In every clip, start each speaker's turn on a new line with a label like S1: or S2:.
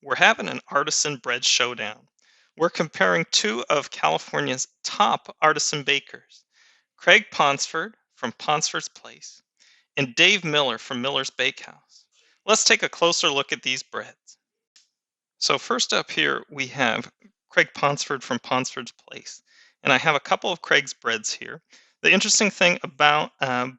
S1: we're having an artisan bread showdown. We're comparing two of California's top artisan bakers, Craig Ponsford from Ponsford's Place and Dave Miller from Miller's Bakehouse. Let's take a closer look at these breads. So first up here, we have Craig Ponsford from Ponsford's Place. And I have a couple of Craig's breads here. The interesting thing about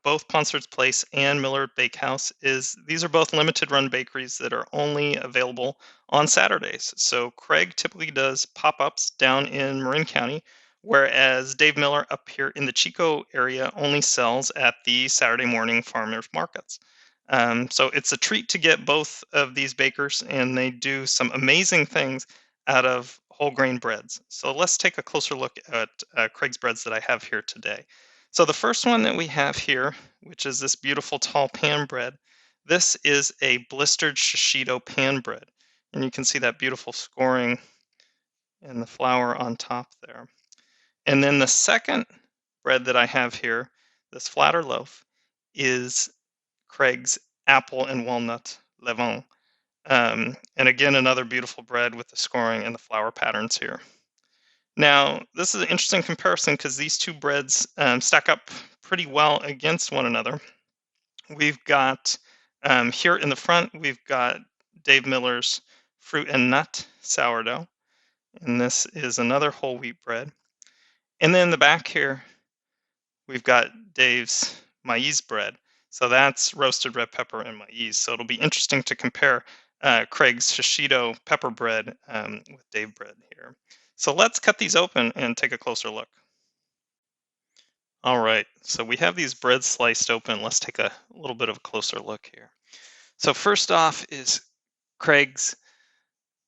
S1: both Ponsford's Place and Miller Bakehouse is these are both limited run bakeries that are only available on Saturdays. So Craig typically does pop-ups down in Marin County, whereas Dave Miller up here in the Chico area only sells at the Saturday morning farmers markets. So it's a treat to get both of these bakers, and they do some amazing things out of whole grain breads. So let's take a closer look at Craig's breads that I have here today. So the first one that we have here, which is this beautiful tall pan bread, this is a blistered Shisito pan bread. And you can see that beautiful scoring and the flour on top there. And then the second bread that I have here, this flatter loaf, is Craig's apple and walnut Levain. And again, another beautiful bread with the scoring and the flower patterns here. Now, this is an interesting comparison because these two breads stack up pretty well against one another. We've got here in the front, we've got Dave Miller's fruit and nut sourdough, and this is another whole wheat bread. And then in the back here, we've got Dave's Maize bread. So that's roasted red pepper and maize. So it'll be interesting to compare Craig's Shishito pepper bread with Dave bread here. So let's cut these open and take a closer look. All right, so we have these breads sliced open. Let's take a little bit of a closer look here. So first off is Craig's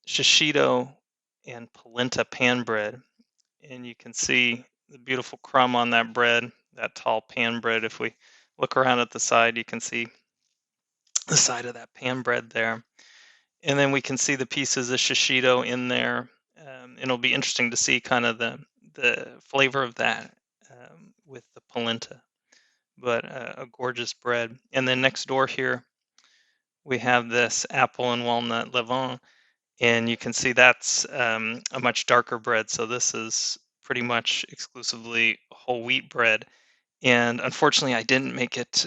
S1: Shishito and Polenta pan bread. And you can see the beautiful crumb on that bread, that tall pan bread. If we look around at the side, you can see the side of that pan bread there. And then we can see the pieces of shishito in there. And it'll be interesting to see kind of the flavor of that with the polenta. But a gorgeous bread. And then next door here, we have this apple and walnut Levain. And you can see that's a much darker bread. So this is pretty much exclusively whole wheat bread. And unfortunately, I didn't make it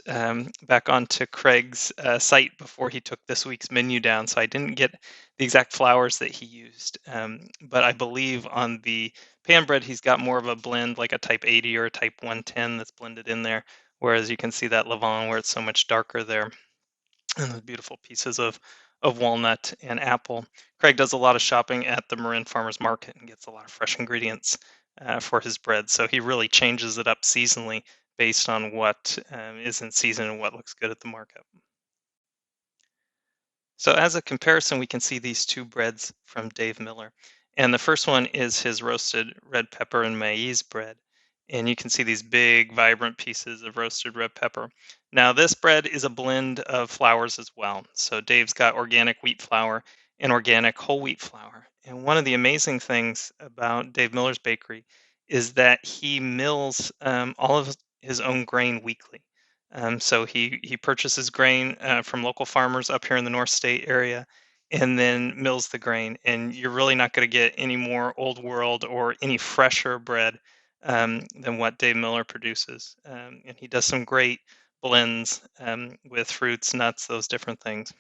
S1: back onto Craig's site before he took this week's menu down, so I didn't get the exact flours that he used. But I believe on the pan bread, he's got more of a blend, like a type 80 or a type 110 that's blended in there, whereas you can see that Levain where it's so much darker there, and the beautiful pieces of walnut and apple. Craig does a lot of shopping at the Marin Farmers Market and gets a lot of fresh ingredients for his bread. So he really changes it up seasonally based on what is in season and what looks good at the market. So as a comparison, we can see these two breads from Dave Miller. And the first one is his roasted red pepper and maize bread. And you can see these big, vibrant pieces of roasted red pepper. Now, this bread is a blend of flours as well. So Dave's got organic wheat flour and organic whole wheat flour. And one of the amazing things about Dave Miller's bakery is that he mills all of his own grain weekly. So he purchases grain from local farmers up here in the North State area, and then mills the grain. And you're really not going to get any more old world or any fresher bread than what Dave Miller produces. And he does some great blends with fruits, nuts, those different things.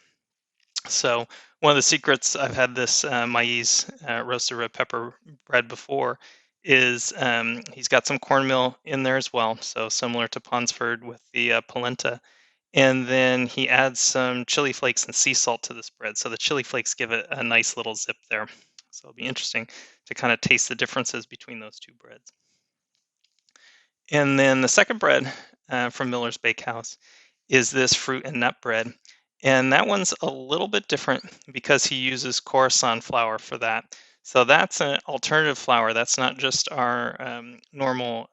S1: So one of the secrets, I've had this maize roasted red pepper bread before, is he's got some cornmeal in there as well. So similar to Ponsford with the polenta. And then he adds some chili flakes and sea salt to this bread. So the chili flakes give it a nice little zip there. So it'll be interesting to kind of taste the differences between those two breads. And then the second bread from Miller's Bakehouse is this fruit and nut bread. And that one's a little bit different because he uses Coruscant flour for that. So that's an alternative flour. That's not just our normal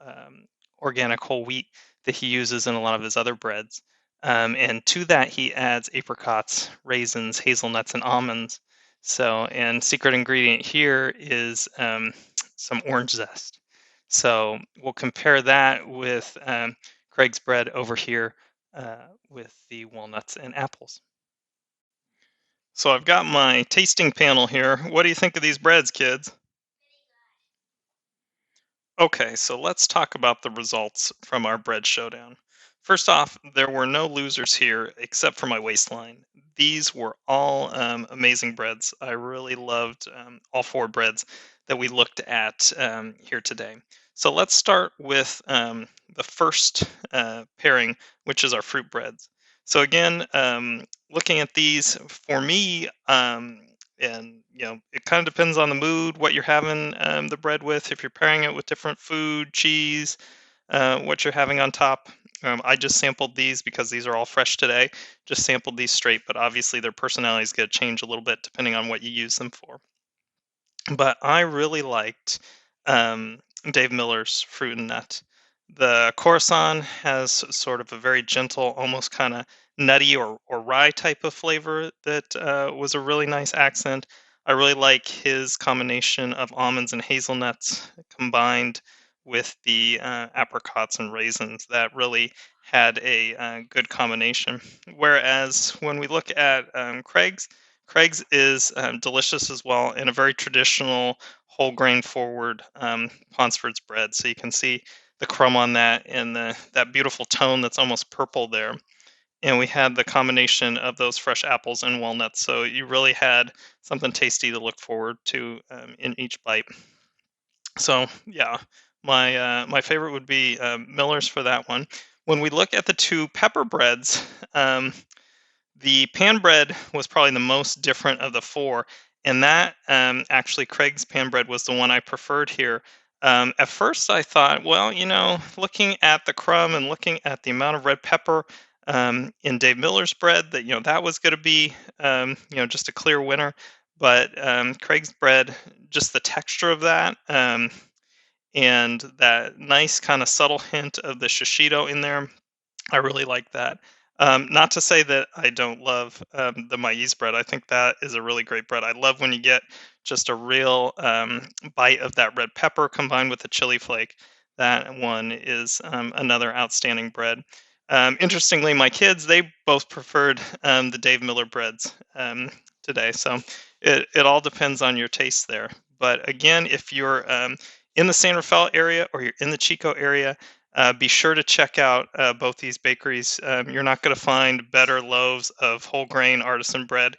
S1: organic whole wheat that he uses in a lot of his other breads. And to that, he adds apricots, raisins, hazelnuts, and almonds. So, and secret ingredient here is some orange zest. So we'll compare that with Craig's bread over here with the walnuts and apples. So I've got my tasting panel here. What do you think of these breads, kids? Okay, so let's talk about the results from our bread showdown. First off, there were no losers here except for my waistline. These were all amazing breads. I really loved all four breads that we looked at here today. So let's start with the first pairing, which is our fruit breads. So again, looking at these, for me, and it kind of depends on the mood, what you're having the bread with, if you're pairing it with different food, cheese, what you're having on top. I just sampled these because these are all fresh today. Just sampled these straight, but obviously their personality is going to change a little bit depending on what you use them for. But I really liked Dave Miller's fruit and nut. The Coruscant has sort of a very gentle, almost kind of nutty or rye type of flavor that was a really nice accent. I really like his combination of almonds and hazelnuts combined with the apricots and raisins. That really had a good combination. Whereas when we look at Craig's is delicious as well, in a very traditional whole grain forward Ponsford's bread. So you can see the crumb on that and that beautiful tone that's almost purple there. And we had the combination of those fresh apples and walnuts. So you really had something tasty to look forward to in each bite. So yeah, my favorite would be Miller's for that one. When we look at the two pepper breads, the pan bread was probably the most different of the four, and that actually Craig's pan bread was the one I preferred here. At first, I thought, well, looking at the crumb and looking at the amount of red pepper in Dave Miller's bread, that that was going to be just a clear winner. But Craig's bread, just the texture of that, and that nice kind of subtle hint of the shishito in there, I really like that. Not to say that I don't love the maize bread. I think that is a really great bread. I love when you get just a real bite of that red pepper combined with the chili flake. That one is another outstanding bread. Interestingly, my kids, they both preferred the Dave Miller breads today. So it all depends on your taste there. But again, if you're in the San Rafael area or you're in the Chico area, be sure to check out both these bakeries. You're not going to find better loaves of whole grain artisan bread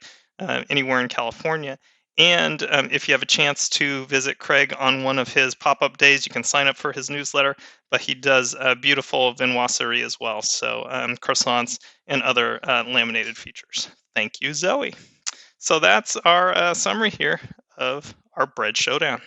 S1: anywhere in California. And if you have a chance to visit Craig on one of his pop up days, you can sign up for his newsletter. But he does beautiful viennoiserie as well. So croissants and other laminated features. Thank you, Zoe. So that's our summary here of our bread showdown.